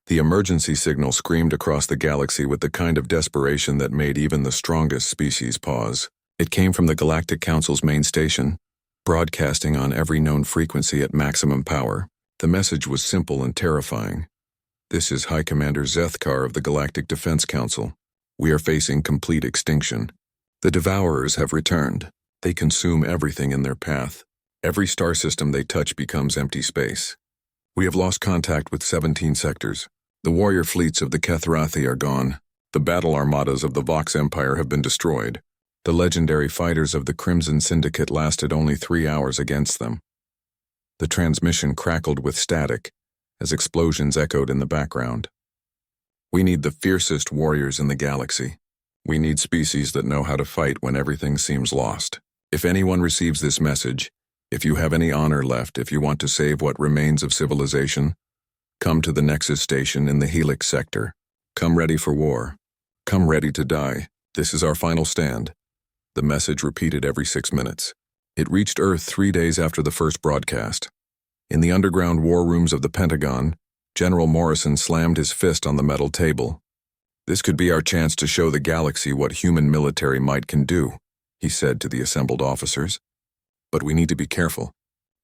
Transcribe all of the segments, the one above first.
The emergency signal screamed across the galaxy with the kind of desperation that made even the strongest species pause. It came from the Galactic Council's main station, broadcasting on every known frequency at maximum power. The message was simple and terrifying. This is High Commander Zethkar of the Galactic Defense Council. We are facing complete extinction. The Devourers have returned. They consume everything in their path. Every star system they touch becomes empty space. We have lost contact with 17 sectors. The warrior fleets of the Kethrathi are gone. The battle armadas of the Vox Empire have been destroyed. The legendary fighters of the Crimson Syndicate lasted only 3 hours against them. The transmission crackled with static as explosions echoed in the background. We need the fiercest warriors in the galaxy. We need species that know how to fight when everything seems lost. If anyone receives this message, if you have any honor left, if you want to save what remains of civilization, come to the Nexus Station in the Helix sector. Come ready for war. Come ready to die. This is our final stand. The message repeated every 6 minutes. It reached Earth 3 days after the first broadcast. In the underground war rooms of the Pentagon, General Morrison slammed his fist on the metal table. This could be our chance to show the galaxy what human military might can do, he said to the assembled officers. But we need to be careful.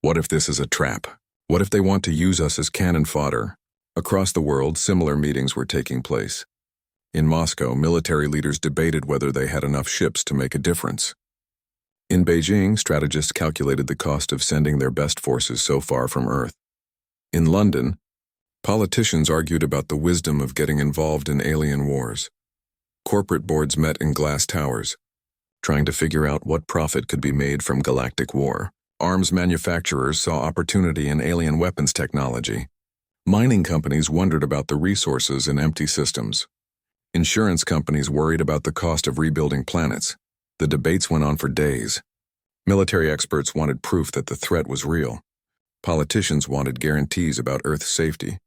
What if this is a trap? What if they want to use us as cannon fodder? Across the world, similar meetings were taking place. In Moscow, military leaders debated whether they had enough ships to make a difference. In Beijing, strategists calculated the cost of sending their best forces so far from Earth. In London, politicians argued about the wisdom of getting involved in alien wars. Corporate boards met in glass towers, trying to figure out what profit could be made from galactic war. Arms manufacturers saw opportunity in alien weapons technology. Mining companies wondered about the resources in empty systems. Insurance companies worried about the cost of rebuilding planets. The debates went on for days. Military experts wanted proof that the threat was real. Politicians wanted guarantees about Earth's safety.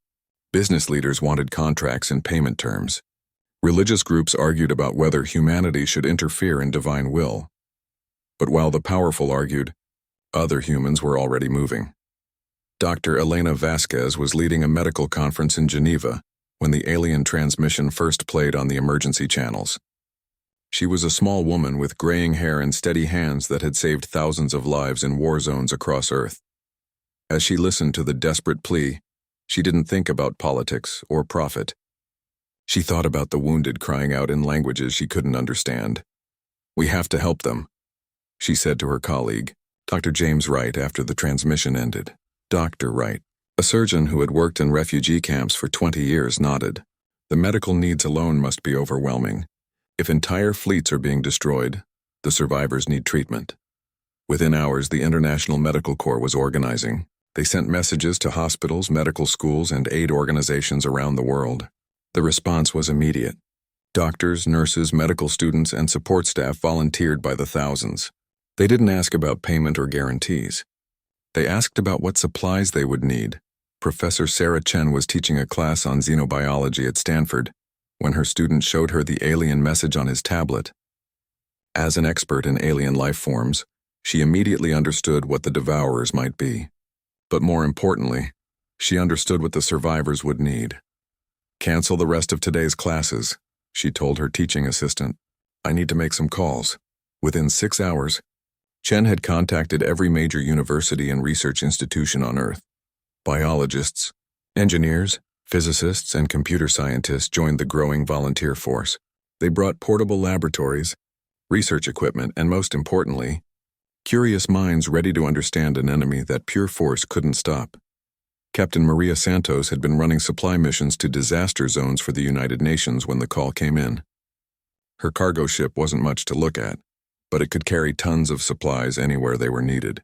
Business leaders wanted contracts and payment terms. Religious groups argued about whether humanity should interfere in divine will. But while the powerful argued, other humans were already moving. Dr. Elena Vasquez was leading a medical conference in Geneva when the alien transmission first played on the emergency channels. She was a small woman with graying hair and steady hands that had saved thousands of lives in war zones across Earth. As she listened to the desperate plea, she didn't think about politics or profit. She thought about the wounded crying out in languages she couldn't understand. "We have to help them," she said to her colleague, Dr. James Wright, after the transmission ended. Dr. Wright, a surgeon who had worked in refugee camps for 20 years, nodded. The medical needs alone must be overwhelming. If entire fleets are being destroyed, the survivors need treatment. Within hours, the International Medical Corps was organizing. They sent messages to hospitals, medical schools, and aid organizations around the world. The response was immediate. Doctors, nurses, medical students, and support staff volunteered by the thousands. They didn't ask about payment or guarantees. They asked about what supplies they would need. Professor Sarah Chen was teaching a class on xenobiology at Stanford when her student showed her the alien message on his tablet. As an expert in alien life forms, she immediately understood what the Devourers might be. But more importantly, she understood what the survivors would need. "Cancel the rest of today's classes," she told her teaching assistant. "I need to make some calls." Within 6 hours, Chen had contacted every major university and research institution on Earth. Biologists, engineers, physicists, and computer scientists joined the growing volunteer force. They brought portable laboratories, research equipment, and most importantly, curious minds ready to understand an enemy that pure force couldn't stop. Captain Maria Santos had been running supply missions to disaster zones for the United Nations when the call came in. Her cargo ship wasn't much to look at, but it could carry tons of supplies anywhere they were needed.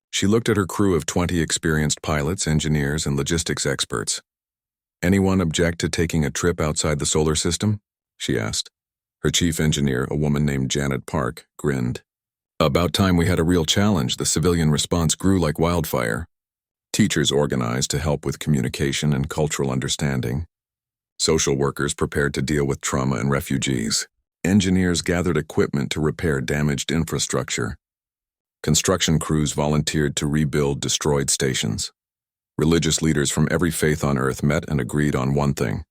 She looked at her crew of 20 experienced pilots, engineers, and logistics experts. "Anyone object to taking a trip outside the solar system?" she asked. Her chief engineer, a woman named Janet Park, grinned. About time we had a real challenge. The civilian response grew like wildfire. Teachers organized to help with communication and cultural understanding. Social workers prepared to deal with trauma and refugees. Engineers gathered equipment to repair damaged infrastructure. Construction crews volunteered to rebuild destroyed stations. Religious leaders from every faith on Earth met and agreed on one thing.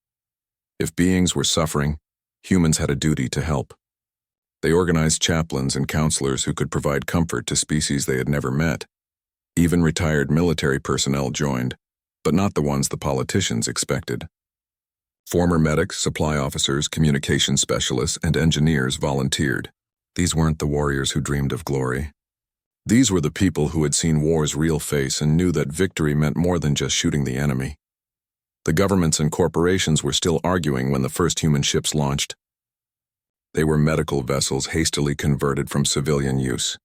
If beings were suffering, humans had a duty to help. They organized chaplains and counselors who could provide comfort to species they had never met. Even retired military personnel joined, but not the ones the politicians expected. Former medics, supply officers, communication specialists, and engineers volunteered. These weren't the warriors who dreamed of glory. These were the people who had seen war's real face and knew that victory meant more than just shooting the enemy. The governments and corporations were still arguing when the first human ships launched. They were medical vessels hastily converted from civilian use.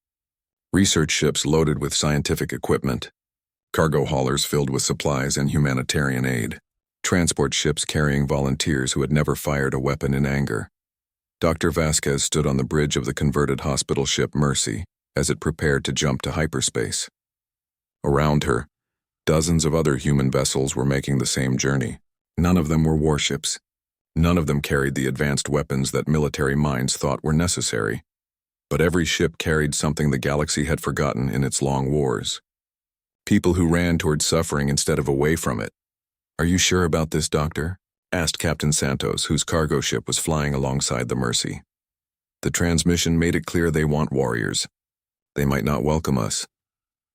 Research ships loaded with scientific equipment. Cargo haulers filled with supplies and humanitarian aid. Transport ships carrying volunteers who had never fired a weapon in anger. Dr. Vasquez stood on the bridge of the converted hospital ship Mercy as it prepared to jump to hyperspace. Around her, dozens of other human vessels were making the same journey. None of them were warships. None of them carried the advanced weapons that military minds thought were necessary. But every ship carried something the galaxy had forgotten in its long wars. People who ran toward suffering instead of away from it. "Are you sure about this, Doctor?" asked Captain Santos, whose cargo ship was flying alongside the Mercy. "The transmission made it clear they want warriors. They might not welcome us."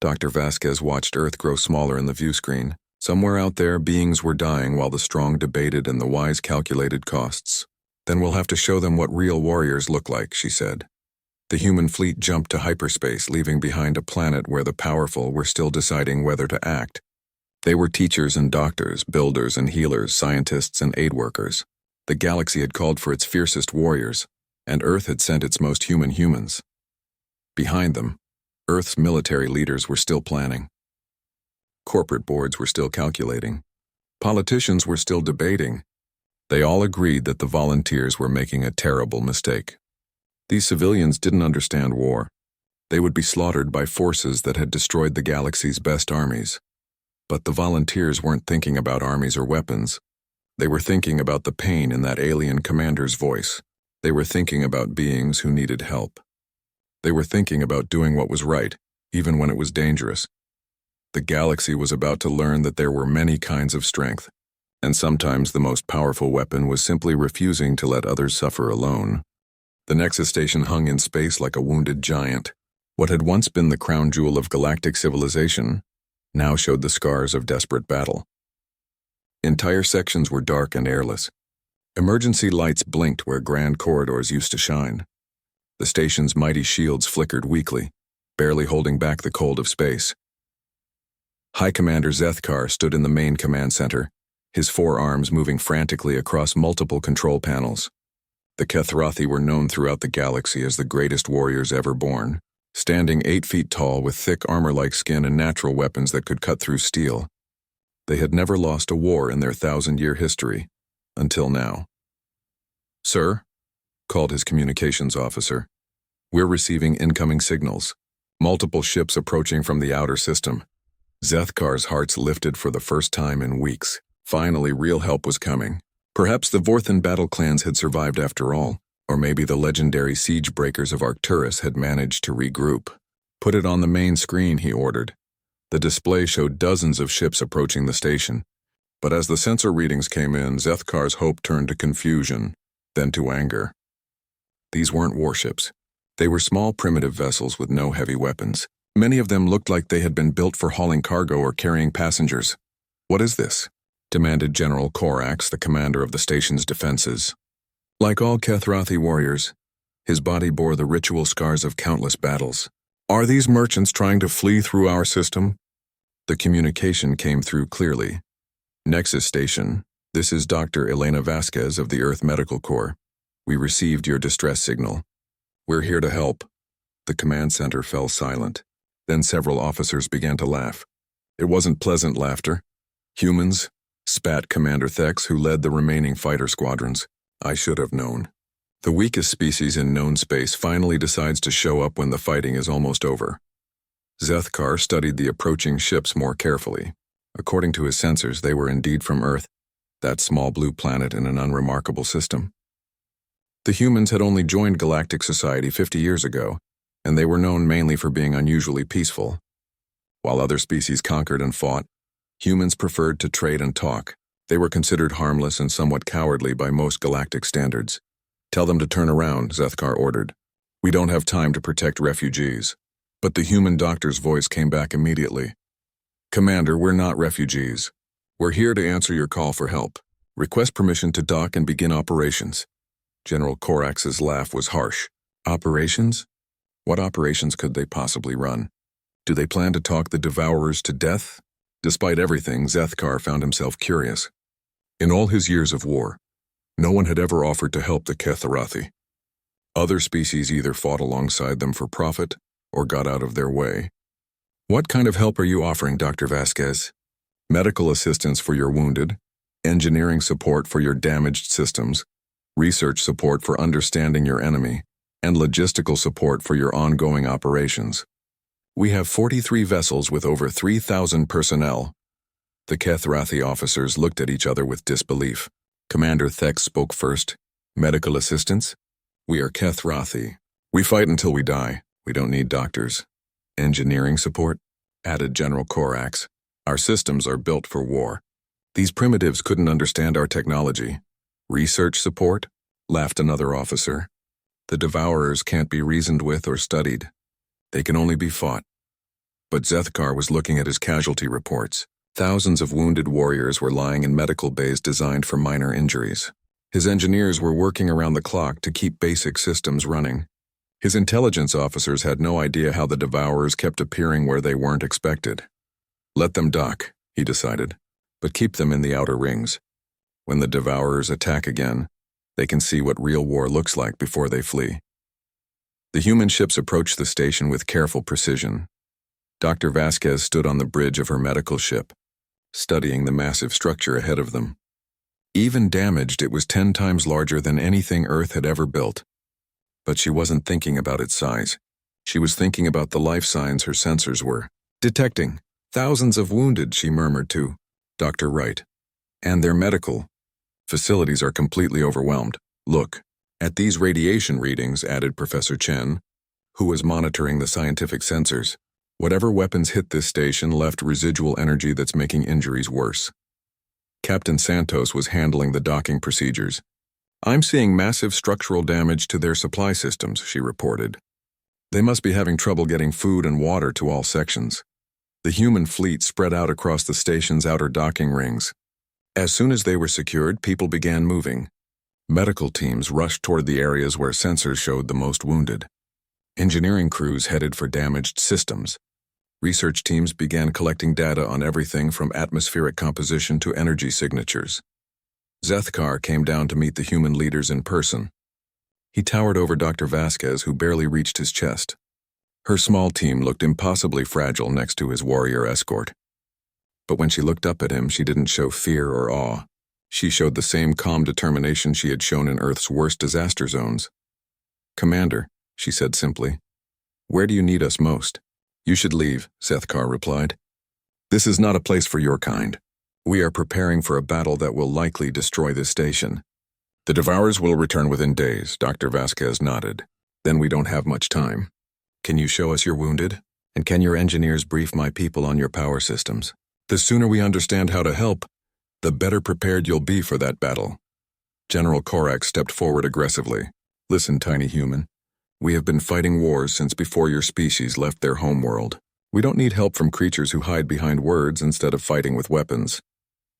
Dr. Vasquez watched Earth grow smaller in the view screen. Somewhere out there, beings were dying while the strong debated and the wise calculated costs. "Then we'll have to show them what real warriors look like," she said. The human fleet jumped to hyperspace, leaving behind a planet where the powerful were still deciding whether to act. They were teachers and doctors, builders and healers, scientists and aid workers. The galaxy had called for its fiercest warriors, and Earth had sent its most human humans. Behind them, Earth's military leaders were still planning. Corporate boards were still calculating. Politicians were still debating. They all agreed that the volunteers were making a terrible mistake. These civilians didn't understand war. They would be slaughtered by forces that had destroyed the galaxy's best armies. But the volunteers weren't thinking about armies or weapons. They were thinking about the pain in that alien commander's voice. They were thinking about beings who needed help. They were thinking about doing what was right, even when it was dangerous. The galaxy was about to learn that there were many kinds of strength, and sometimes the most powerful weapon was simply refusing to let others suffer alone. The Nexus station hung in space like a wounded giant. What had once been the crown jewel of galactic civilization now showed the scars of desperate battle. Entire sections were dark and airless. Emergency lights blinked where grand corridors used to shine. The station's mighty shields flickered weakly, barely holding back the cold of space. High Commander Zethkar stood in the main command center, his forearms moving frantically across multiple control panels. The Kethrathi were known throughout the galaxy as the greatest warriors ever born, standing 8 feet tall with thick armor-like skin and natural weapons that could cut through steel. They had never lost a war in their 1,000-year history, until now. "Sir," called his communications officer, "we're receiving incoming signals. Multiple ships approaching from the outer system." Zethkar's hearts lifted for the first time in weeks. Finally, real help was coming. Perhaps the Vorthan battle clans had survived after all, or maybe the legendary siege breakers of Arcturus had managed to regroup. "Put it on the main screen," he ordered. The display showed dozens of ships approaching the station. But as the sensor readings came in, Zethkar's hope turned to confusion, then to anger. These weren't warships. They were small primitive vessels with no heavy weapons. Many of them looked like they had been built for hauling cargo or carrying passengers. "What is this?" demanded General Korax, the commander of the station's defenses. Like all Kethrathi warriors, his body bore the ritual scars of countless battles. "Are these merchants trying to flee through our system?" The communication came through clearly. "Nexus Station, this is Dr. Elena Vasquez of the Earth Medical Corps. We received your distress signal. We're here to help." The command center fell silent. Then several officers began to laugh. It wasn't pleasant laughter. "Humans," spat Commander Thex, who led the remaining fighter squadrons. "I should have known. The weakest species in known space finally decides to show up when the fighting is almost over." Zethkar studied the approaching ships more carefully. According to his sensors, they were indeed from Earth, that small blue planet in an unremarkable system. The humans had only joined galactic society 50 years ago, and they were known mainly for being unusually peaceful. While other species conquered and fought, Humans preferred to trade and talk. They were considered harmless and somewhat cowardly by most galactic standards. Tell them to turn around, Zethkar ordered. We don't have time to protect refugees. But the human doctor's voice came back immediately. Commander, we're not refugees. We're here to answer your call for help. Request permission to dock and begin operations. General Corax's laugh was harsh. Operations? What operations could they possibly run? Do they plan to talk the Devourers to death? Despite everything, Zethkar found himself curious. In all his years of war, no one had ever offered to help the Ketharathi. Other species either fought alongside them for profit or got out of their way. What kind of help are you offering, Dr. Vasquez? Medical assistance for your wounded, engineering support for your damaged systems, research support for understanding your enemy, and logistical support for your ongoing operations. We have 43 vessels with over 3,000 personnel. The Kethrathi officers looked at each other with disbelief. Commander Thex spoke first. Medical assistance? We are Kethrathi. We fight until we die. We don't need doctors. Engineering support? Added General Corax. Our systems are built for war. These primitives couldn't understand our technology. Research support? Laughed another officer. The Devourers can't be reasoned with or studied. They can only be fought. But Zethkar was looking at his casualty reports. Thousands of wounded warriors were lying in medical bays designed for minor injuries. His engineers were working around the clock to keep basic systems running. His intelligence officers had no idea how the Devourers kept appearing where they weren't expected. Let them dock, he decided, but keep them in the outer rings. When the Devourers attack again, they can see what real war looks like before they flee. The human ships approached the station with careful precision. Dr. Vasquez stood on the bridge of her medical ship, studying the massive structure ahead of them. Even damaged, it was 10 times larger than anything Earth had ever built. But she wasn't thinking about its size. She was thinking about the life signs her sensors were detecting. Thousands of wounded, she murmured to Dr. Wright. And their medical facilities are completely overwhelmed. Look, at these radiation readings, added Professor Chen, who was monitoring the scientific sensors. Whatever weapons hit this station left residual energy that's making injuries worse. Captain Santos was handling the docking procedures. I'm seeing massive structural damage to their supply systems, she reported. They must be having trouble getting food and water to all sections. The human fleet spread out across the station's outer docking rings. As soon as they were secured, people began moving. Medical teams rushed toward the areas where sensors showed the most wounded. Engineering crews headed for damaged systems. Research teams began collecting data on everything from atmospheric composition to energy signatures. Zethkar came down to meet the human leaders in person. He towered over Dr. Vasquez, who barely reached his chest. Her small team looked impossibly fragile next to his warrior escort. But when she looked up at him, she didn't show fear or awe. She showed the same calm determination she had shown in Earth's worst disaster zones. Commander, she said simply, where do you need us most? You should leave, Zethkar replied. This is not a place for your kind. We are preparing for a battle that will likely destroy this station. The Devourers will return within days, Dr. Vasquez nodded. Then we don't have much time. Can you show us your wounded? And can your engineers brief my people on your power systems? The sooner we understand how to help, the better prepared you'll be for that battle. General Corax stepped forward aggressively. Listen, tiny human. We have been fighting wars since before your species left their homeworld. We don't need help from creatures who hide behind words instead of fighting with weapons.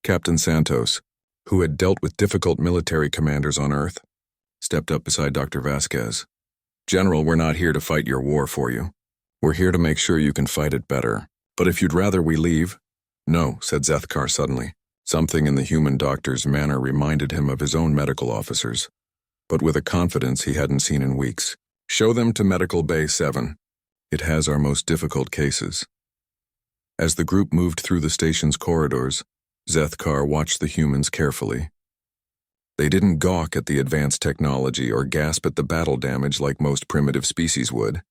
Captain Santos, who had dealt with difficult military commanders on Earth, stepped up beside Dr. Vasquez. General, we're not here to fight your war for you. We're here to make sure you can fight it better. But if you'd rather we leave... No, said Zethkar suddenly. Something in the human doctor's manner reminded him of his own medical officers, but with a confidence he hadn't seen in weeks. Show them to Medical Bay 7. It has our most difficult cases. As the group moved through the station's corridors, Zethkar watched the humans carefully. They didn't gawk at the advanced technology or gasp at the battle damage like most primitive species would.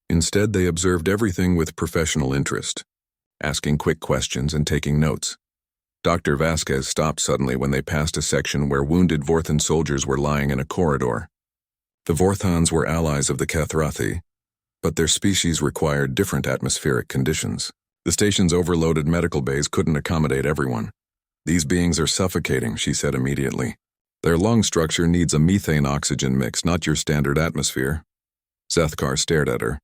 Instead, they observed everything with professional interest, asking quick questions and taking notes. Dr. Vasquez stopped suddenly when they passed a section where wounded Vorthan soldiers were lying in a corridor. The Vorthans were allies of the Kethrathi, but their species required different atmospheric conditions. The station's overloaded medical bays couldn't accommodate everyone. These beings are suffocating, she said immediately. Their lung structure needs a methane-oxygen mix, not your standard atmosphere. Zethkar stared at her.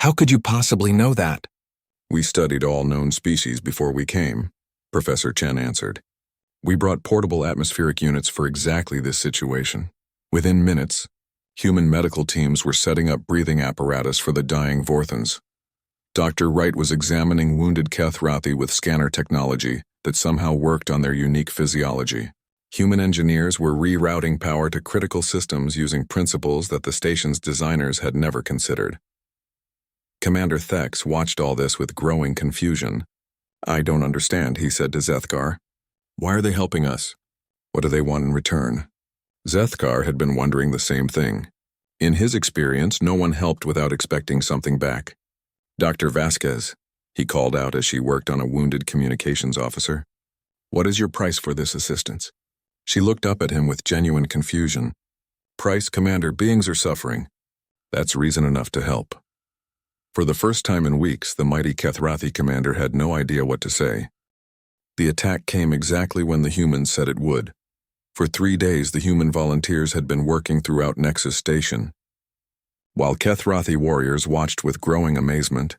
How could you possibly know that? We studied all known species before we came, Professor Chen answered. We brought portable atmospheric units for exactly this situation. Within minutes, human medical teams were setting up breathing apparatus for the dying Vorthans. Dr. Wright was examining wounded Kethrathi with scanner technology that somehow worked on their unique physiology. Human engineers were rerouting power to critical systems using principles that the station's designers had never considered. Commander Thex watched all this with growing confusion. I don't understand, he said to Zethkar. Why are they helping us? What do they want in return? Zethkar had been wondering the same thing. In his experience, no one helped without expecting something back. Dr. Vasquez, he called out as she worked on a wounded communications officer. What is your price for this assistance? She looked up at him with genuine confusion. Price, Commander, beings are suffering. That's reason enough to help. For the first time in weeks, the mighty Kethrathi commander had no idea what to say. The attack came exactly when the humans said it would. For 3 days, the human volunteers had been working throughout Nexus Station. While Kethrathi warriors watched with growing amazement,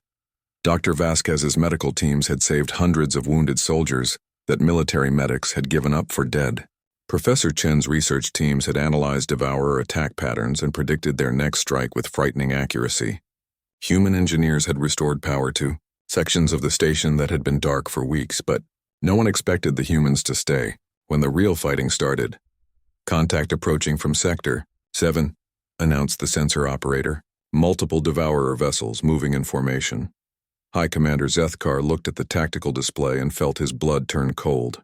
Dr. Vasquez's medical teams had saved hundreds of wounded soldiers that military medics had given up for dead. Professor Chen's research teams had analyzed Devourer attack patterns and predicted their next strike with frightening accuracy. Human engineers had restored power to sections of the station that had been dark for weeks, but no one expected the humans to stay when the real fighting started. Contact approaching from Sector 7, announced the sensor operator. Multiple Devourer vessels moving in formation. High Commander Zethkar looked at the tactical display and felt his blood turn cold.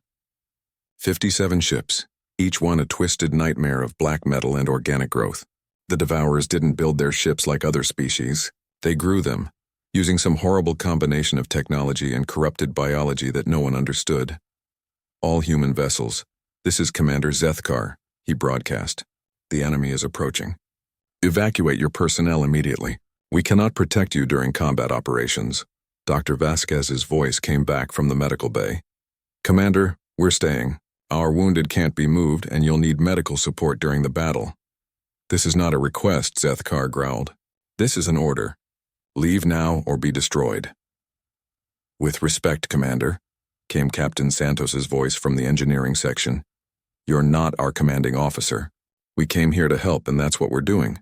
57 ships, each one a twisted nightmare of black metal and organic growth. The Devourers didn't build their ships like other species. They grew them, using some horrible combination of technology and corrupted biology that no one understood. All human vessels. This is Commander Zethkar, he broadcast. The enemy is approaching. Evacuate your personnel immediately. We cannot protect you during combat operations. Dr. Vasquez's voice came back from the medical bay. Commander, we're staying. Our wounded can't be moved and you'll need medical support during the battle. This is not a request, Zethkar growled. This is an order. Leave now or be destroyed. With respect, Commander, came Captain Santos's voice from the engineering section. You're not our commanding officer. We came here to help and that's what we're doing.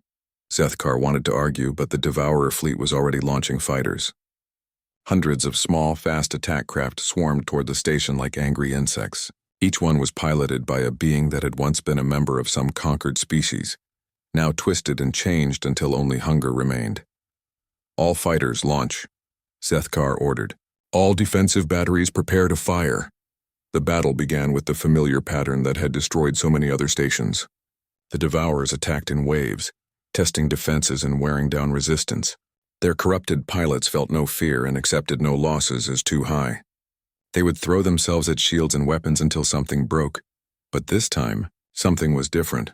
Zethkar wanted to argue, but the Devourer fleet was already launching fighters. Hundreds of small, fast attack craft swarmed toward the station like angry insects. Each one was piloted by a being that had once been a member of some conquered species, now twisted and changed until only hunger remained. All fighters launch, Zethkar ordered. All defensive batteries prepare to fire. The battle began with the familiar pattern that had destroyed so many other stations. The Devourers attacked in waves, testing defenses and wearing down resistance. Their corrupted pilots felt no fear and accepted no losses as too high. They would throw themselves at shields and weapons until something broke, but this time, something was different.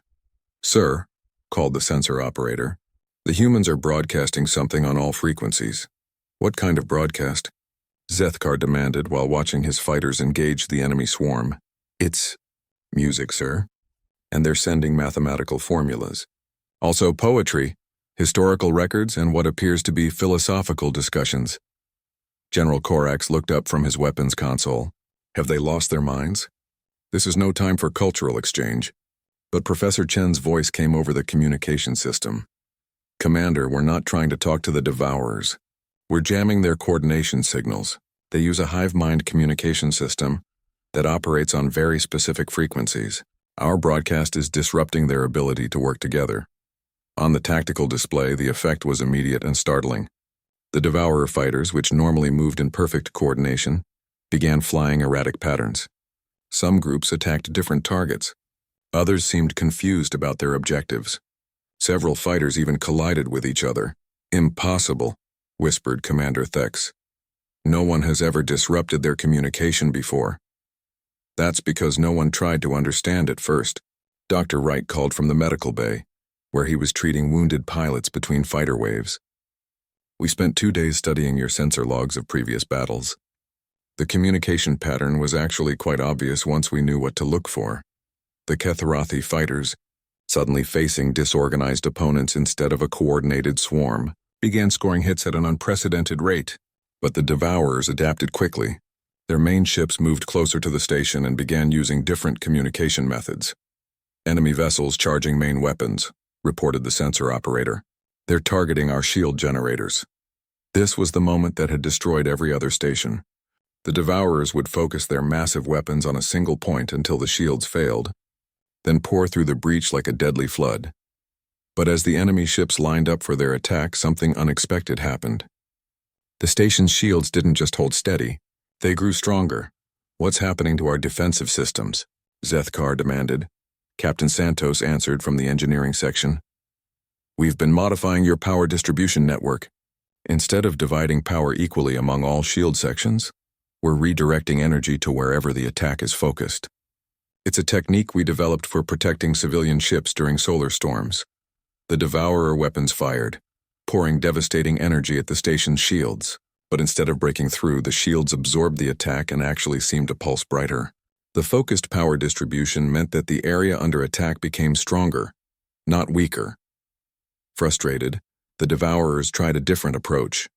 Sir, called the sensor operator, the humans are broadcasting something on all frequencies. What kind of broadcast? Zethkar demanded while watching his fighters engage the enemy swarm. It's music, sir. And they're sending mathematical formulas. Also poetry, historical records, and what appears to be philosophical discussions. General Korax looked up from his weapons console. Have they lost their minds? This is no time for cultural exchange. But Professor Chen's voice came over the communication system. Commander, we're not trying to talk to the Devourers. We're jamming their coordination signals. They use a hive mind communication system that operates on very specific frequencies. Our broadcast is disrupting their ability to work together. On the tactical display, the effect was immediate and startling. The Devourer fighters, which normally moved in perfect coordination, began flying erratic patterns. Some groups attacked different targets. Others seemed confused about their objectives. Several fighters even collided with each other. Impossible, whispered Commander Thex. No one has ever disrupted their communication before. That's because no one tried to understand at first. Dr. Wright called from the medical bay, where he was treating wounded pilots between fighter waves. We spent 2 days studying your sensor logs of previous battles. The communication pattern was actually quite obvious once we knew what to look for. The Ketharathi fighters, suddenly facing disorganized opponents instead of a coordinated swarm, began scoring hits at an unprecedented rate. But the Devourers adapted quickly. Their main ships moved closer to the station and began using different communication methods. Enemy vessels charging main weapons, reported the sensor operator. They're targeting our shield generators. This was the moment that had destroyed every other station. The Devourers would focus their massive weapons on a single point until the shields failed, then pour through the breach like a deadly flood. But as the enemy ships lined up for their attack, something unexpected happened. The station's shields didn't just hold steady, they grew stronger. "What's happening to our defensive systems?" Zethkar demanded. Captain Santos answered from the engineering section. "We've been modifying your power distribution network. Instead of dividing power equally among all shield sections, we're redirecting energy to wherever the attack is focused. It's a technique we developed for protecting civilian ships during solar storms." The Devourer weapons fired, pouring devastating energy at the station's shields, but instead of breaking through, the shields absorbed the attack and actually seemed to pulse brighter. The focused power distribution meant that the area under attack became stronger, not weaker. Frustrated, the Devourers tried a different approach.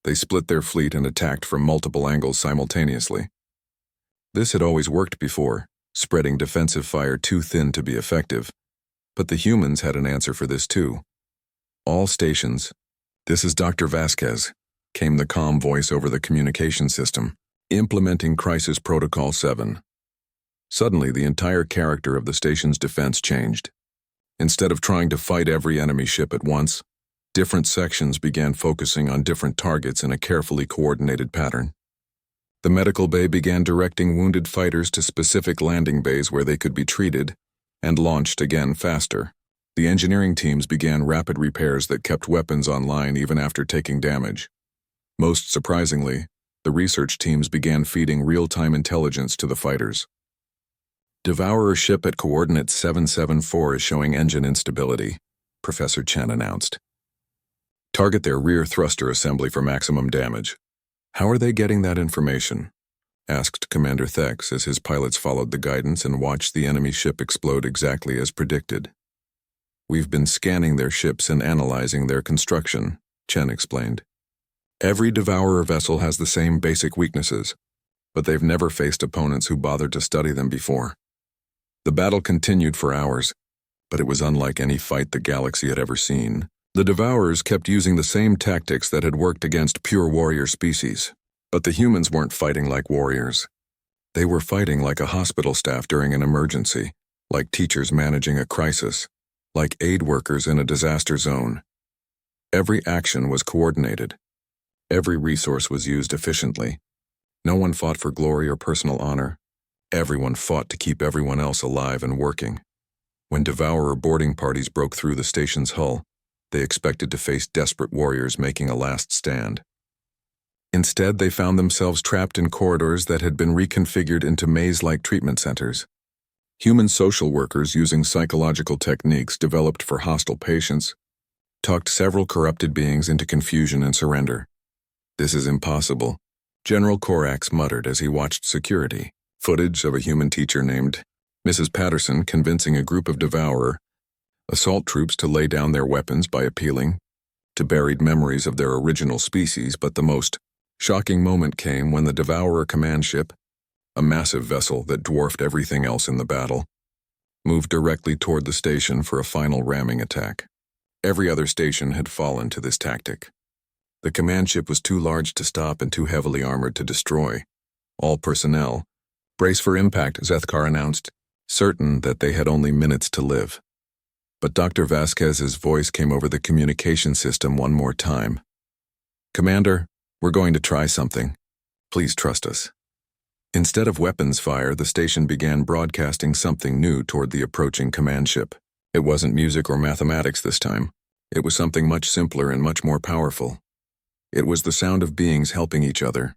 They split their fleet and attacked from multiple angles simultaneously. This had always worked before, spreading defensive fire too thin to be effective. But the humans had an answer for this too. "All stations, this is Dr. Vasquez," came the calm voice over the communication system, implementing Crisis Protocol 7. Suddenly, the entire character of the station's defense changed. Instead of trying to fight every enemy ship at once, different sections began focusing on different targets in a carefully coordinated pattern. The medical bay began directing wounded fighters to specific landing bays where they could be treated, and launched again faster. The engineering teams began rapid repairs that kept weapons online even after taking damage. Most surprisingly, the research teams began feeding real-time intelligence to the fighters. "Devourer ship at coordinate 774 is showing engine instability," Professor Chen announced. "Target their rear thruster assembly for maximum damage." "How are they getting that information?" asked Commander Thex as his pilots followed the guidance and watched the enemy ship explode exactly as predicted. "We've been scanning their ships and analyzing their construction," Chen explained. "Every Devourer vessel has the same basic weaknesses, but they've never faced opponents who bothered to study them before." The battle continued for hours, but it was unlike any fight the galaxy had ever seen. The Devourers kept using the same tactics that had worked against pure warrior species. But the humans weren't fighting like warriors. They were fighting like a hospital staff during an emergency, like teachers managing a crisis, like aid workers in a disaster zone. Every action was coordinated. Every resource was used efficiently. No one fought for glory or personal honor. Everyone fought to keep everyone else alive and working. When Devourer boarding parties broke through the station's hull, they expected to face desperate warriors making a last stand. Instead, they found themselves trapped in corridors that had been reconfigured into maze-like treatment centers. Human social workers using psychological techniques developed for hostile patients talked several corrupted beings into confusion and surrender. "This is impossible," General Korax muttered as he watched security footage of a human teacher named Mrs. Patterson convincing a group of Devourer assault troops to lay down their weapons by appealing to buried memories of their original species. But the most shocking moment came when the Devourer command ship, a massive vessel that dwarfed everything else in the battle, moved directly toward the station for a final ramming attack. Every other station had fallen to this tactic. The command ship was too large to stop and too heavily armored to destroy. "All personnel, brace for impact," Zethkar announced, certain that they had only minutes to live. But Dr. Vasquez's voice came over the communication system one more time. "Commander, we're going to try something. Please trust us." Instead of weapons fire, the station began broadcasting something new toward the approaching command ship. It wasn't music or mathematics this time. It was something much simpler and much more powerful. It was the sound of beings helping each other.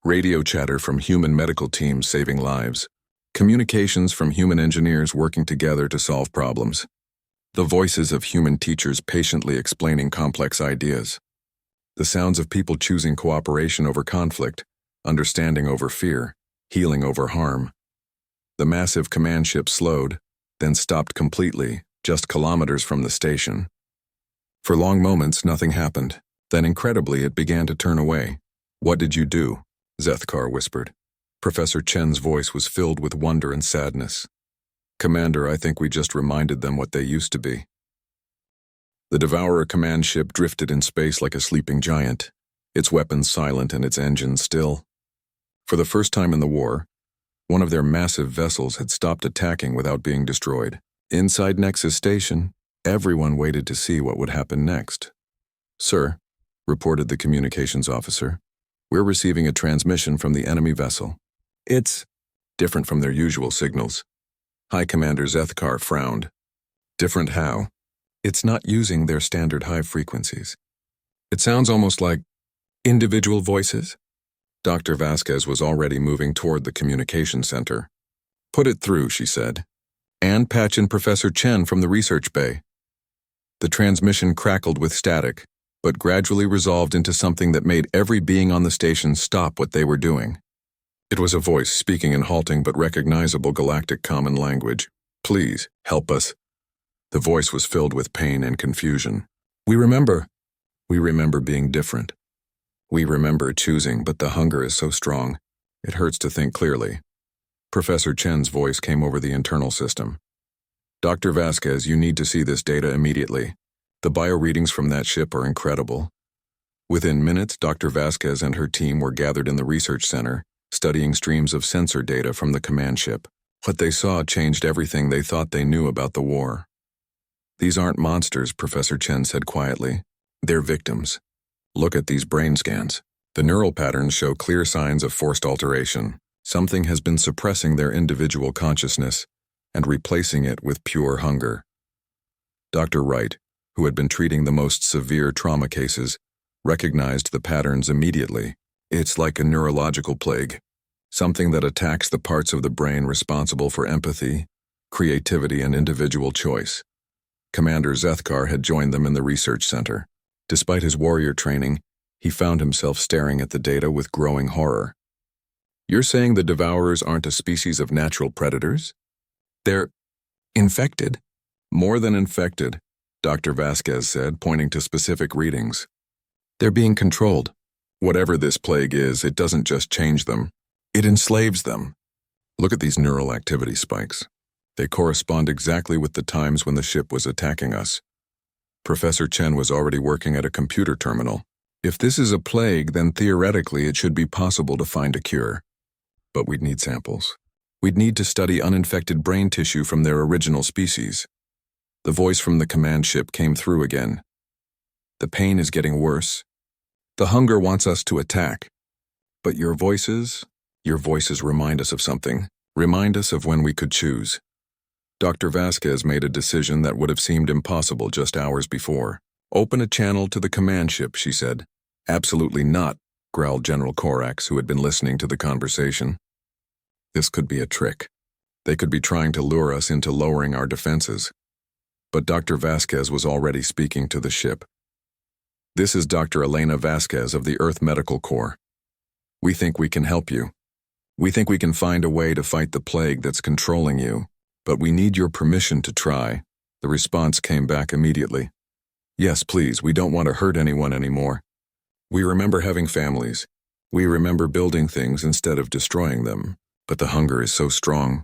Radio chatter from human medical teams saving lives. Communications from human engineers working together to solve problems. The voices of human teachers patiently explaining complex ideas. The sounds of people choosing cooperation over conflict, understanding over fear, healing over harm. The massive command ship slowed, then stopped completely, just kilometers from the station. For long moments, nothing happened. Then incredibly, it began to turn away. "What did you do?" Zethkar whispered. Professor Chen's voice was filled with wonder and sadness. "Commander, I think we just reminded them what they used to be." The Devourer command ship drifted in space like a sleeping giant, its weapons silent and its engines still. For the first time in the war, one of their massive vessels had stopped attacking without being destroyed. Inside Nexus Station, everyone waited to see what would happen next. "Sir," reported the communications officer, "we're receiving a transmission from the enemy vessel. It's different from their usual signals." High Commander Zethkar frowned. "Different how?" "It's not using their standard high frequencies. It sounds almost like individual voices." Dr. Vasquez was already moving toward the communication center. "Put it through," she said, "and patch in Professor Chen from the research bay." The transmission crackled with static, but gradually resolved into something that made every being on the station stop what they were doing. It was a voice speaking in halting but recognizable galactic common language. "Please, help us." The voice was filled with pain and confusion. We remember being different. We remember choosing, but the hunger is so strong. It hurts to think clearly." Professor Chen's voice came over the internal system. "Dr. Vasquez, you need to see this data immediately. The bio-readings from that ship are incredible." Within minutes, Dr. Vasquez and her team were gathered in the research center, studying streams of sensor data from the command ship. What they saw changed everything they thought they knew about the war. "These aren't monsters," Professor Chen said quietly. "They're victims. Look at these brain scans. The neural patterns show clear signs of forced alteration. Something has been suppressing their individual consciousness and replacing it with pure hunger." Dr. Wright, who had been treating the most severe trauma cases, recognized the patterns immediately. "It's like a neurological plague, something that attacks the parts of the brain responsible for empathy, creativity, and individual choice." Commander Zethkar had joined them in the research center. Despite his warrior training, he found himself staring at the data with growing horror. "You're saying the Devourers aren't a species of natural predators? They're infected?" "More than infected," Dr. Vasquez said, pointing to specific readings. "They're being controlled. Whatever this plague is, it doesn't just change them. It enslaves them. Look at these neural activity spikes. They correspond exactly with the times when the ship was attacking us." Professor Chen was already working at a computer terminal. "If this is a plague, then theoretically it should be possible to find a cure. But we'd need samples. We'd need to study uninfected brain tissue from their original species." The voice from the command ship came through again. "The pain is getting worse. The hunger wants us to attack. But your voices remind us of something. Remind us of when we could choose." Dr. Vasquez made a decision that would have seemed impossible just hours before. "Open a channel to the command ship," she said. "Absolutely not," growled General Korax, who had been listening to the conversation. "This could be a trick. They could be trying to lure us into lowering our defenses." But Dr. Vasquez was already speaking to the ship. "This is Dr. Elena Vasquez of the Earth Medical Corps. We think we can help you. We think we can find a way to fight the plague that's controlling you. But we need your permission to try." The response came back immediately. "Yes, please, we don't want to hurt anyone anymore. We remember having families. We remember building things instead of destroying them. But the hunger is so strong."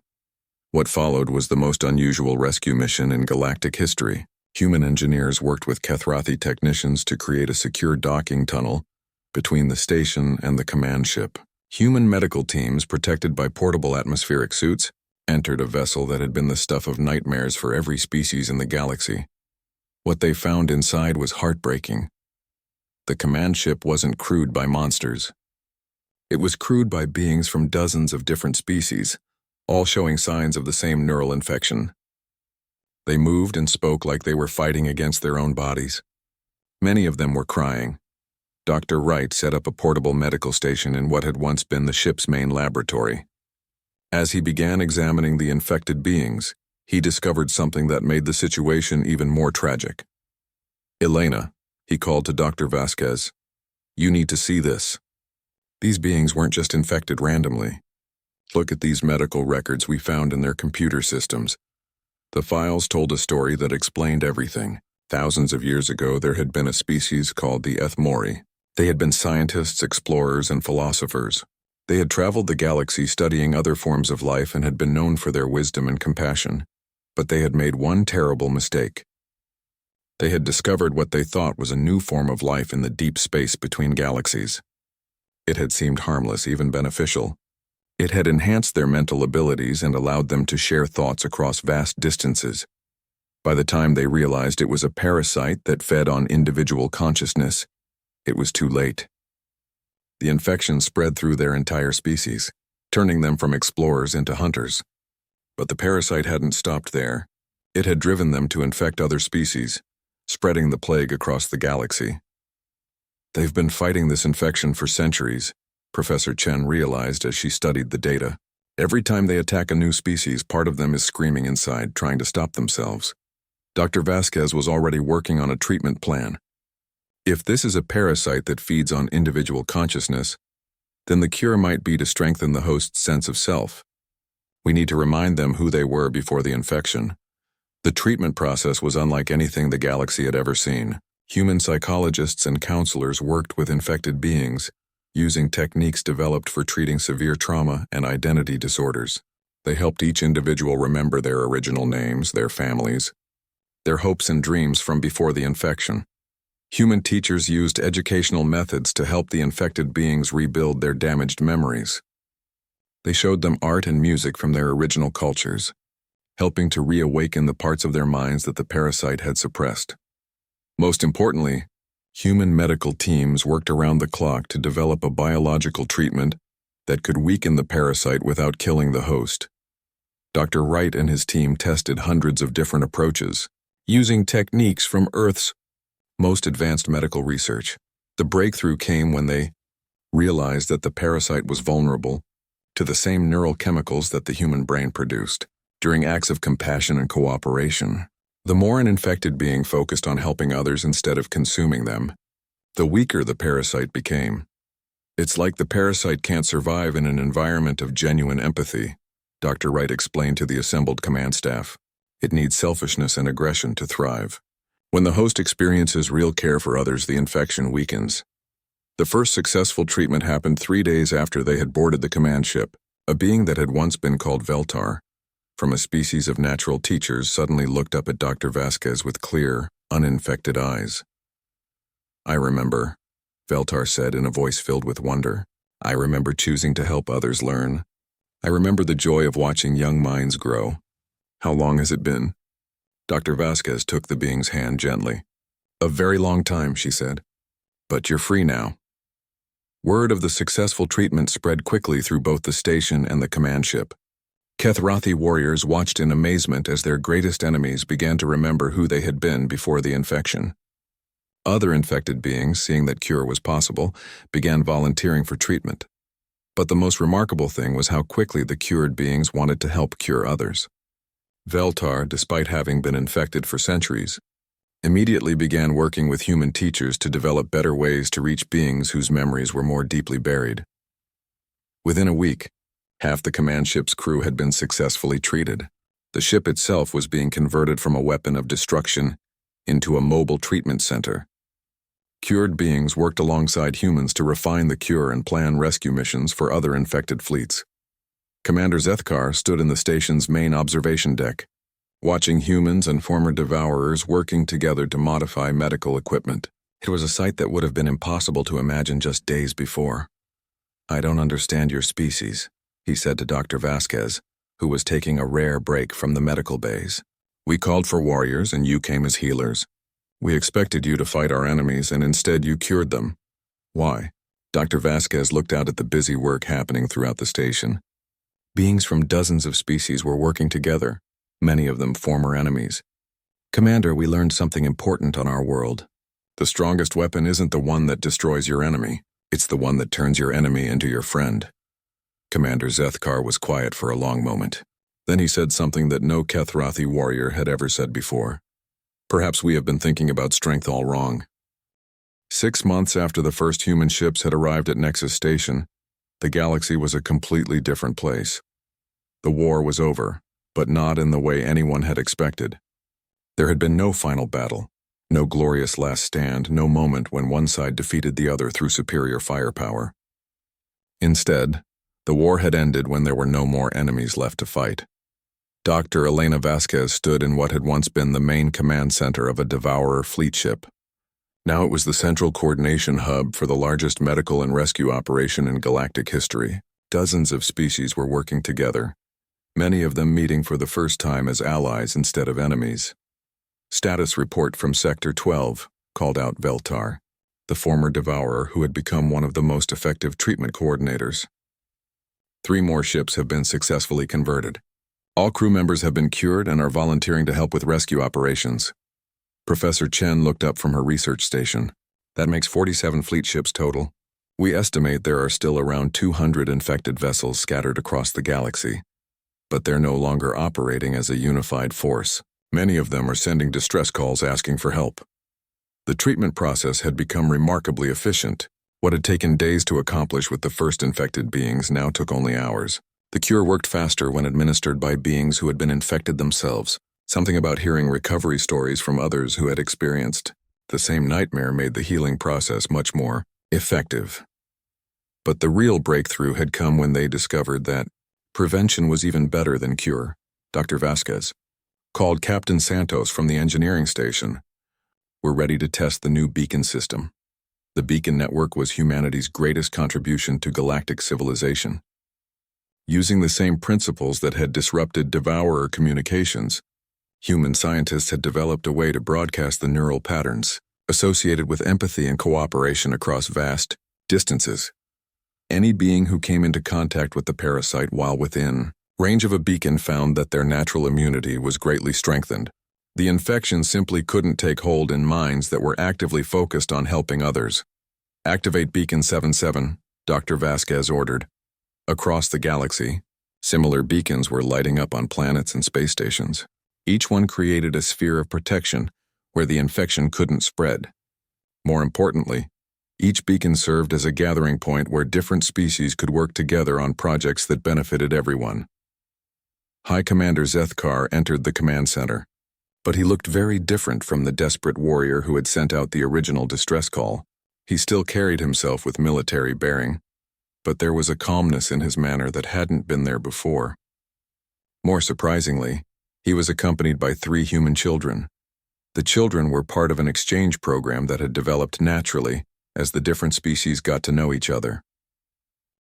What followed was the most unusual rescue mission in galactic history. Human engineers worked with Kethrathi technicians to create a secure docking tunnel between the station and the command ship. Human medical teams, protected by portable atmospheric suits, entered a vessel that had been the stuff of nightmares for every species in the galaxy. What they found inside was heartbreaking. The command ship wasn't crewed by monsters. It was crewed by beings from dozens of different species, all showing signs of the same neural infection. They moved and spoke like they were fighting against their own bodies. Many of them were crying. Dr. Wright set up a portable medical station in what had once been the ship's main laboratory. As he began examining the infected beings, he discovered something that made the situation even more tragic. "Elena," he called to Dr. Vasquez, You need to see this. These beings weren't just infected randomly. Look at these medical records we found in their computer systems. The files told a story that explained everything. Thousands of years ago, there had been a species called the Ethmori. They had been scientists, explorers, and philosophers. They had traveled the galaxy studying other forms of life and had been known for their wisdom and compassion. But they had made one terrible mistake. They had discovered what they thought was a new form of life in the deep space between galaxies. It had seemed harmless, even beneficial. It had enhanced their mental abilities and allowed them to share thoughts across vast distances. By the time they realized it was a parasite that fed on individual consciousness, it was too late. The infection spread through their entire species, turning them from explorers into hunters. But the parasite hadn't stopped there. It had driven them to infect other species, spreading the plague across the galaxy. They've been fighting this infection for centuries, Professor Chen realized as she studied the data. Every time they attack a new species, part of them is screaming inside, trying to stop themselves. Dr. Vasquez was already working on a treatment plan. If this is a parasite that feeds on individual consciousness, then the cure might be to strengthen the host's sense of self. We need to remind them who they were before the infection. The treatment process was unlike anything the galaxy had ever seen. Human psychologists and counselors worked with infected beings, using techniques developed for treating severe trauma and identity disorders. They helped each individual remember their original names, their families, their hopes and dreams from before the infection. Human teachers used educational methods to help the infected beings rebuild their damaged memories. They showed them art and music from their original cultures, helping to reawaken the parts of their minds that the parasite had suppressed. Most importantly, human medical teams worked around the clock to develop a biological treatment that could weaken the parasite without killing the host. Dr. Wright and his team tested hundreds of different approaches, using techniques from Earth's most advanced medical research. The breakthrough came when they realized that the parasite was vulnerable to the same neural chemicals that the human brain produced. During acts of compassion and cooperation, the more an infected being focused on helping others instead of consuming them, the weaker the parasite became. It's like the parasite can't survive in an environment of genuine empathy, Dr. Wright explained to the assembled command staff. It needs selfishness and aggression to thrive. When the host experiences real care for others, the infection weakens. The first successful treatment happened 3 days after they had boarded the command ship. A being that had once been called Veltar, from a species of natural teachers, suddenly looked up at Dr. Vasquez with clear, uninfected eyes. "I remember," Veltar said in a voice filled with wonder. "I remember choosing to help others learn. I remember the joy of watching young minds grow." "How long has it been?" Dr. Vasquez took the being's hand gently. "A very long time," she said. "But you're free now." Word of the successful treatment spread quickly through both the station and the command ship. Kethrathi warriors watched in amazement as their greatest enemies began to remember who they had been before the infection. Other infected beings, seeing that cure was possible, began volunteering for treatment. But the most remarkable thing was how quickly the cured beings wanted to help cure others. Veltar, despite having been infected for centuries, immediately began working with human teachers to develop better ways to reach beings whose memories were more deeply buried. Within a week, half the command ship's crew had been successfully treated. The ship itself was being converted from a weapon of destruction into a mobile treatment center. Cured beings worked alongside humans to refine the cure and plan rescue missions for other infected fleets. Commander Zethkar stood in the station's main observation deck, watching humans and former devourers working together to modify medical equipment. It was a sight that would have been impossible to imagine just days before. "I don't understand your species," he said to Dr. Vasquez, who was taking a rare break from the medical bays. "We called for warriors and you came as healers. We expected you to fight our enemies and instead you cured them. Why?" Dr. Vasquez looked out at the busy work happening throughout the station. Beings from dozens of species were working together, many of them former enemies. "Commander, we learned something important on our world. The strongest weapon isn't the one that destroys your enemy, it's the one that turns your enemy into your friend." Commander Zethkar was quiet for a long moment. Then he said something that no Kethrathi warrior had ever said before. "Perhaps we have been thinking about strength all wrong. 6 months after the first human ships had arrived at Nexus Station, the galaxy was a completely different place. The war was over, but not in the way anyone had expected. There had been no final battle, no glorious last stand, no moment when one side defeated the other through superior firepower. Instead, the war had ended when there were no more enemies left to fight. Dr. Elena Vasquez stood in what had once been the main command center of a Devourer fleet ship. Now it was the central coordination hub for the largest medical and rescue operation in galactic history. Dozens of species were working together, many of them meeting for the first time as allies instead of enemies. Status report from Sector 12, called out Veltar, the former Devourer who had become one of the most effective treatment coordinators. 3 more ships have been successfully converted. All crew members have been cured and are volunteering to help with rescue operations. Professor Chen looked up from her research station. That makes 47 fleet ships total. We estimate there are still around 200 infected vessels scattered across the galaxy. But they're no longer operating as a unified force. Many of them are sending distress calls asking for help. The treatment process had become remarkably efficient. What had taken days to accomplish with the first infected beings now took only hours. The cure worked faster when administered by beings who had been infected themselves. Something about hearing recovery stories from others who had experienced the same nightmare made the healing process much more effective. But the real breakthrough had come when they discovered that prevention was even better than cure. Dr. Vasquez called Captain Santos from the engineering station. We're ready to test the new beacon system. The beacon network was humanity's greatest contribution to galactic civilization. Using the same principles that had disrupted Devourer communications, human scientists had developed a way to broadcast the neural patterns associated with empathy and cooperation across vast distances. Any being who came into contact with the parasite while within range of a beacon found that their natural immunity was greatly strengthened. The infection simply couldn't take hold in minds that were actively focused on helping others. Activate Beacon 77, Dr. Vasquez ordered. Across the galaxy, similar beacons were lighting up on planets and space stations. Each one created a sphere of protection where the infection couldn't spread. More importantly, each beacon served as a gathering point where different species could work together on projects that benefited everyone. High Commander Zethkar entered the command center, but he looked very different from the desperate warrior who had sent out the original distress call. He still carried himself with military bearing, but there was a calmness in his manner that hadn't been there before. More surprisingly, he was accompanied by 3 human children. The children were part of an exchange program that had developed naturally as the different species got to know each other.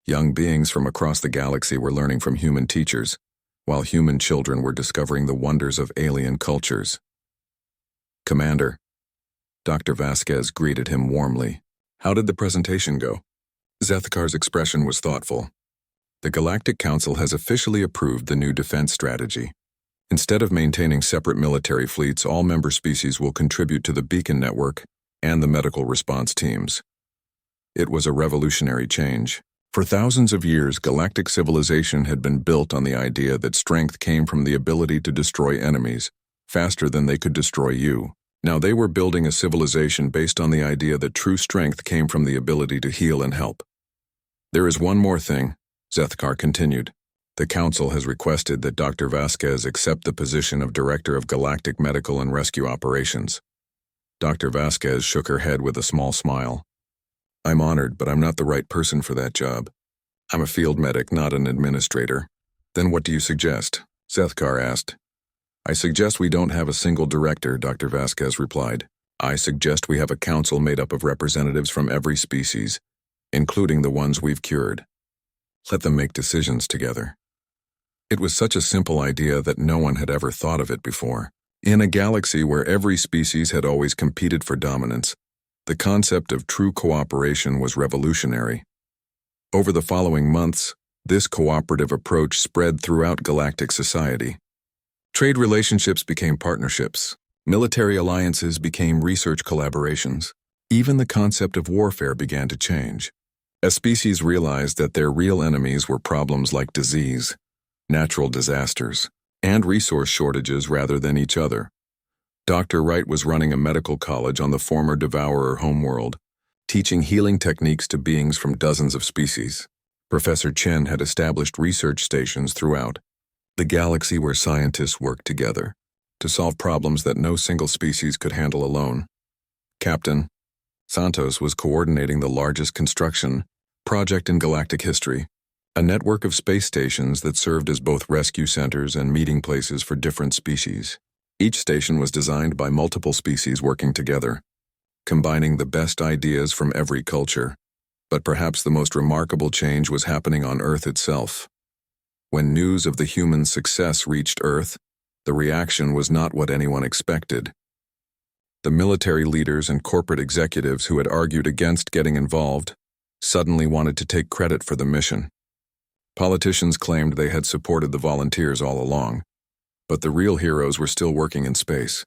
Young beings from across the galaxy were learning from human teachers, while human children were discovering the wonders of alien cultures. Commander, Dr. Vasquez greeted him warmly. How did the presentation go? Zethkar's expression was thoughtful. The Galactic Council has officially approved the new defense strategy. Instead of maintaining separate military fleets, all member species will contribute to the beacon network and the medical response teams. It was a revolutionary change. For thousands of years, galactic civilization had been built on the idea that strength came from the ability to destroy enemies faster than they could destroy you. Now they were building a civilization based on the idea that true strength came from the ability to heal and help. There is one more thing, Zethkar continued. The Council has requested that Dr. Vasquez accept the position of Director of Galactic Medical and Rescue Operations. Dr. Vasquez shook her head with a small smile. I'm honored, but I'm not the right person for that job. I'm a field medic, not an administrator. Then what do you suggest? Zethkar asked. I suggest we don't have a single director, Dr. Vasquez replied. I suggest we have a council made up of representatives from every species, including the ones we've cured. Let them make decisions together. It was such a simple idea that no one had ever thought of it before. In a galaxy where every species had always competed for dominance, the concept of true cooperation was revolutionary. Over the following months, this cooperative approach spread throughout galactic society. Trade relationships became partnerships. Military alliances became research collaborations. Even the concept of warfare began to change. As species realized that their real enemies were problems like disease, natural disasters, and resource shortages rather than each other. Dr. Wright was running a medical college on the former Devourer homeworld, teaching healing techniques to beings from dozens of species. Professor Chen had established research stations throughout the galaxy where scientists worked together to solve problems that no single species could handle alone. Captain Santos was coordinating the largest construction project in galactic history, a network of space stations that served as both rescue centers and meeting places for different species. Each station was designed by multiple species working together, combining the best ideas from every culture. But perhaps the most remarkable change was happening on Earth itself. When news of the humans' success reached Earth, the reaction was not what anyone expected. The military leaders and corporate executives who had argued against getting involved suddenly wanted to take credit for the mission. Politicians claimed they had supported the volunteers all along, but the real heroes were still working in space,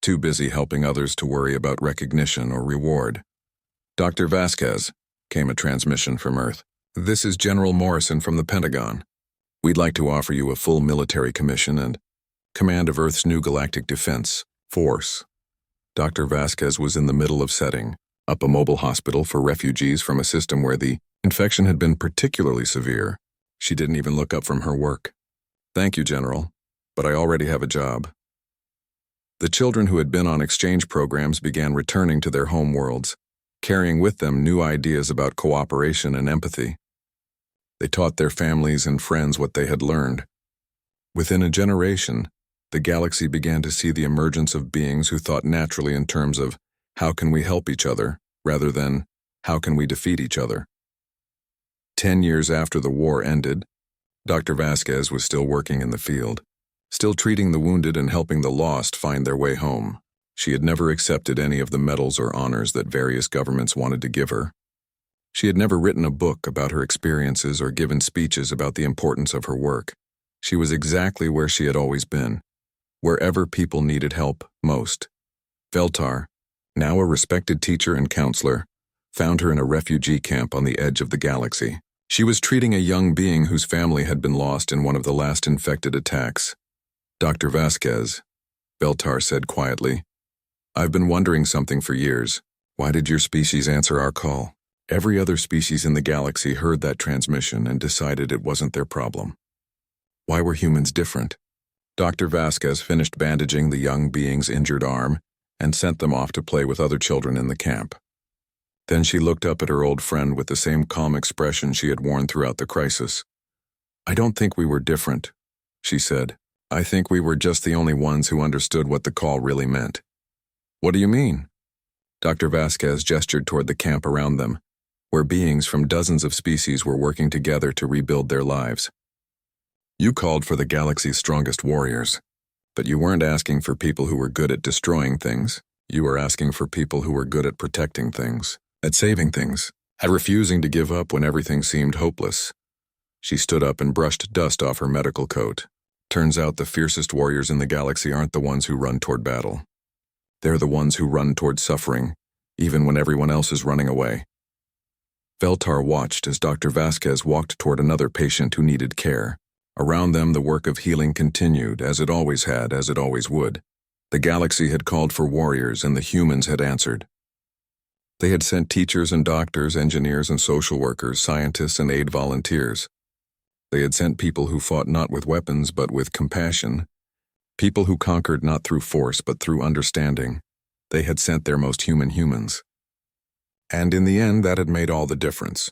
too busy helping others to worry about recognition or reward. Dr. Vasquez, came a transmission from Earth. This is General Morrison from the Pentagon. We'd like to offer you a full military commission and command of Earth's new galactic defense force. Dr. Vasquez was in the middle of setting up a mobile hospital for refugees from a system where the infection had been particularly severe. She didn't even look up from her work. Thank you, General, but I already have a job. The children who had been on exchange programs began returning to their home worlds, carrying with them new ideas about cooperation and empathy. They taught their families and friends what they had learned. Within a generation, the galaxy began to see the emergence of beings who thought naturally in terms of how can we help each other, rather than how can we defeat each other. 10 years after the war ended, Dr. Vasquez was still working in the field, still treating the wounded and helping the lost find their way home. She had never accepted any of the medals or honors that various governments wanted to give her. She had never written a book about her experiences or given speeches about the importance of her work. She was exactly where she had always been, wherever people needed help most. Veltar, now a respected teacher and counselor, found her in a refugee camp on the edge of the galaxy. She was treating a young being whose family had been lost in one of the last infected attacks. Dr. Vasquez, Veltar said quietly, I've been wondering something for years. Why did your species answer our call? Every other species in the galaxy heard that transmission and decided it wasn't their problem. Why were humans different? Dr. Vasquez finished bandaging the young being's injured arm and sent them off to play with other children in the camp. Then she looked up at her old friend with the same calm expression she had worn throughout the crisis. I don't think we were different, she said. I think we were just the only ones who understood what the call really meant. What do you mean? Dr. Vasquez gestured toward the camp around them, where beings from dozens of species were working together to rebuild their lives. You called for the galaxy's strongest warriors, but you weren't asking for people who were good at destroying things. You were asking for people who were good at protecting things, at saving things, at refusing to give up when everything seemed hopeless. She stood up and brushed dust off her medical coat. Turns out the fiercest warriors in the galaxy aren't the ones who run toward battle. They're the ones who run toward suffering, even when everyone else is running away. Veltar watched as Dr. Vasquez walked toward another patient who needed care. Around them, the work of healing continued, as it always had, as it always would. The galaxy had called for warriors, and the humans had answered. They had sent teachers and doctors, engineers and social workers, scientists and aid volunteers. They had sent people who fought not with weapons but with compassion, people who conquered not through force but through understanding. They had sent their most human humans. And in the end, that had made all the difference.